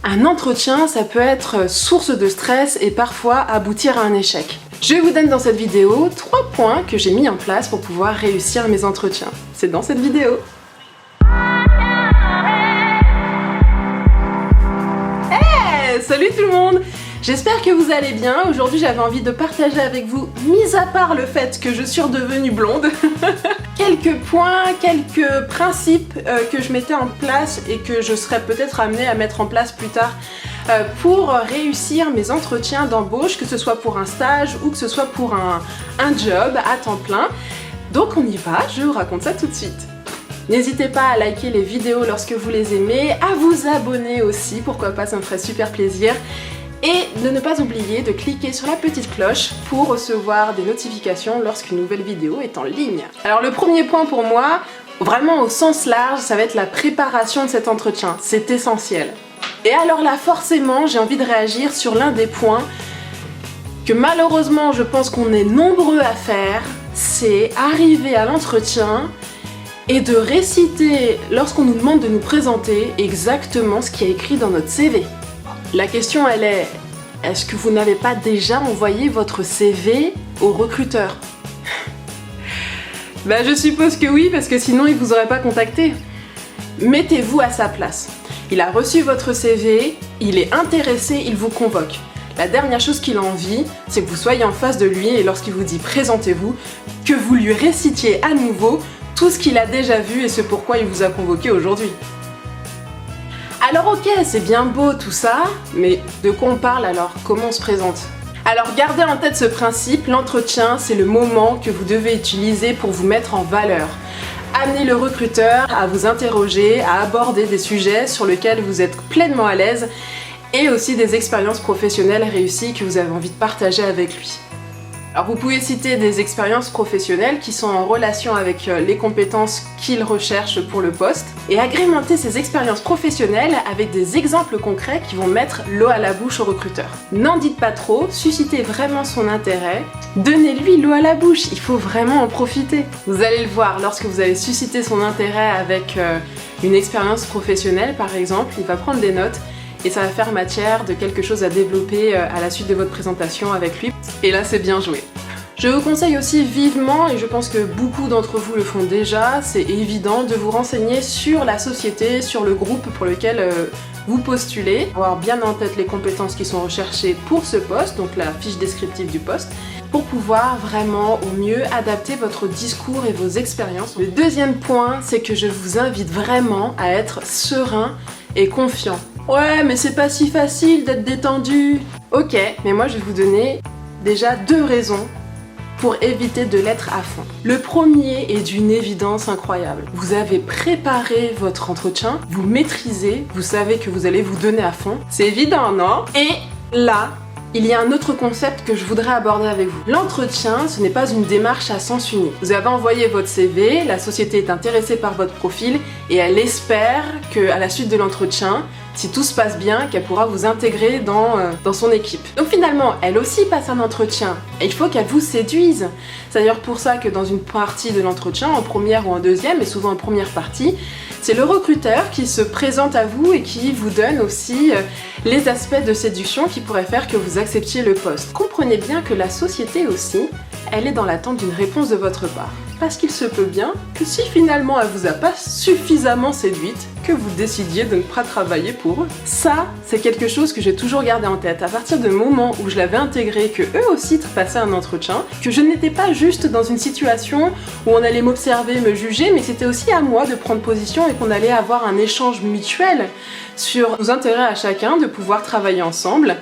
Un entretien, ça peut être source de stress et parfois aboutir à un échec. Je vous donne dans cette vidéo 3 points que j'ai mis en place pour pouvoir réussir mes entretiens. C'est dans cette vidéo. Hey, salut tout le monde! J'espère que vous allez bien. Aujourd'hui, j'avais envie de partager avec vous, mis à part le fait que je suis redevenue blonde, quelques points, quelques principes que je mettais en place et que je serais peut-être amenée à mettre en place plus tard pour réussir mes entretiens d'embauche, que ce soit pour un stage ou que ce soit pour un job à temps plein. Donc on y va, je vous raconte ça tout de suite. N'hésitez pas à liker les vidéos lorsque vous les aimez, à vous abonner aussi, pourquoi pas, ça me ferait super plaisir. Et de ne pas oublier de cliquer sur la petite cloche pour recevoir des notifications lorsqu'une nouvelle vidéo est en ligne. Alors le premier point pour moi, vraiment au sens large, ça va être la préparation de cet entretien. C'est essentiel. Et alors là, forcément, j'ai envie de réagir sur l'un des points que malheureusement je pense qu'on est nombreux à faire, c'est arriver à l'entretien et de réciter, lorsqu'on nous demande de nous présenter, exactement ce qui est écrit dans notre CV. La question elle est, est-ce que vous n'avez pas déjà envoyé votre CV au recruteur? Bah je suppose que oui, parce que sinon il vous aurait pas contacté. Mettez-vous à sa place. Il a reçu votre CV, il est intéressé, il vous convoque. La dernière chose qu'il a envie, c'est que vous soyez en face de lui et lorsqu'il vous dit présentez-vous, que vous lui récitiez à nouveau tout ce qu'il a déjà vu et ce pourquoi il vous a convoqué aujourd'hui. Alors ok, c'est bien beau tout ça, mais de quoi on parle alors? Comment on se présente? Alors gardez en tête ce principe, l'entretien c'est le moment que vous devez utiliser pour vous mettre en valeur. Amenez le recruteur à vous interroger, à aborder des sujets sur lesquels vous êtes pleinement à l'aise et aussi des expériences professionnelles réussies que vous avez envie de partager avec lui. Alors vous pouvez citer des expériences professionnelles qui sont en relation avec les compétences qu'il recherche pour le poste et agrémenter ces expériences professionnelles avec des exemples concrets qui vont mettre l'eau à la bouche au recruteur. N'en dites pas trop, suscitez vraiment son intérêt, donnez-lui l'eau à la bouche, il faut vraiment en profiter. Vous allez le voir, lorsque vous allez susciter son intérêt avec une expérience professionnelle par exemple, il va prendre des notes et ça va faire matière de quelque chose à développer à la suite de votre présentation avec lui. Et là, c'est bien joué. Je vous conseille aussi vivement, et je pense que beaucoup d'entre vous le font déjà, c'est évident, de vous renseigner sur la société, sur le groupe pour lequel vous postulez, avoir bien en tête les compétences qui sont recherchées pour ce poste, donc la fiche descriptive du poste, pour pouvoir vraiment au mieux adapter votre discours et vos expériences. Le deuxième point, c'est que je vous invite vraiment à être serein et confiant. Ouais, mais c'est pas si facile d'être détendu. Ok, mais moi je vais vous donner déjà 2 raisons pour éviter de l'être à fond. Le premier est d'une évidence incroyable. Vous avez préparé votre entretien, vous maîtrisez, vous savez que vous allez vous donner à fond. C'est évident, non? Et là, il y a un autre concept que je voudrais aborder avec vous. L'entretien, ce n'est pas une démarche à sens unique. Vous avez envoyé votre CV, la société est intéressée par votre profil et elle espère qu'à la suite de l'entretien, si tout se passe bien, qu'elle pourra vous intégrer dans son équipe. Donc finalement, elle aussi passe un entretien et il faut qu'elle vous séduise. C'est d'ailleurs pour ça que dans une partie de l'entretien, en première ou en deuxième, et souvent en première partie, c'est le recruteur qui se présente à vous et qui vous donne aussi les aspects de séduction qui pourraient faire que vous acceptiez le poste. Comprenez bien que la société aussi, elle est dans l'attente d'une réponse de votre part. Parce qu'il se peut bien que si finalement elle vous a pas suffisamment séduite, que vous décidiez de ne pas travailler pour eux. Ça, c'est quelque chose que j'ai toujours gardé en tête. À partir du moment où je l'avais intégré, que eux aussi passaient un entretien, que je n'étais pas juste dans une situation où on allait m'observer, me juger, mais c'était aussi à moi de prendre position et qu'on allait avoir un échange mutuel sur nos intérêts à chacun, de pouvoir travailler ensemble.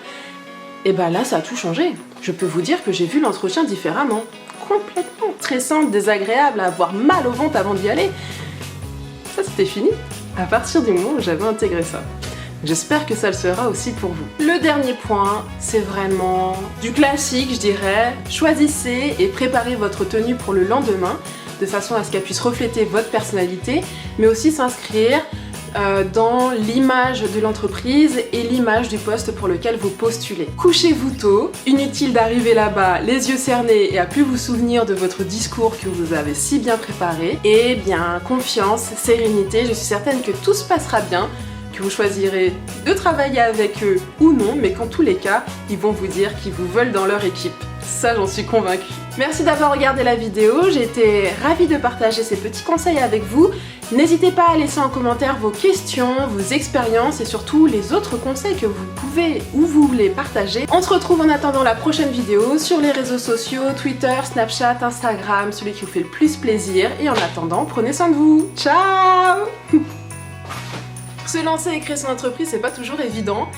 Et ben là, ça a tout changé. Je peux vous dire que j'ai vu l'entretien différemment. Complètement stressante, désagréable, à avoir mal au ventre avant d'y aller. Ça, c'était fini. À partir du moment où j'avais intégré ça. J'espère que ça le sera aussi pour vous. Le dernier point, c'est vraiment du classique, je dirais. Choisissez et préparez votre tenue pour le lendemain, de façon à ce qu'elle puisse refléter votre personnalité, mais aussi s'inscrire dans l'image de l'entreprise et l'image du poste pour lequel vous postulez. Couchez-vous tôt, inutile d'arriver là-bas les yeux cernés et à plus vous souvenir de votre discours que vous avez si bien préparé. Et bien, confiance, sérénité, je suis certaine que tout se passera bien. que vous choisirez de travailler avec eux ou non, mais qu'en tous les cas, ils vont vous dire qu'ils vous veulent dans leur équipe. Ça, j'en suis convaincue. Merci d'avoir regardé la vidéo, j'ai été ravie de partager ces petits conseils avec vous. N'hésitez pas à laisser en commentaire vos questions, vos expériences et surtout les autres conseils que vous pouvez ou vous voulez partager. On se retrouve en attendant la prochaine vidéo sur les réseaux sociaux, Twitter, Snapchat, Instagram, celui qui vous fait le plus plaisir. Et en attendant, prenez soin de vous. Ciao! Se lancer et créer son entreprise, c'est pas toujours évident.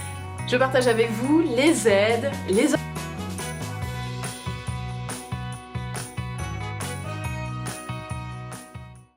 Je partage avec vous les aides, les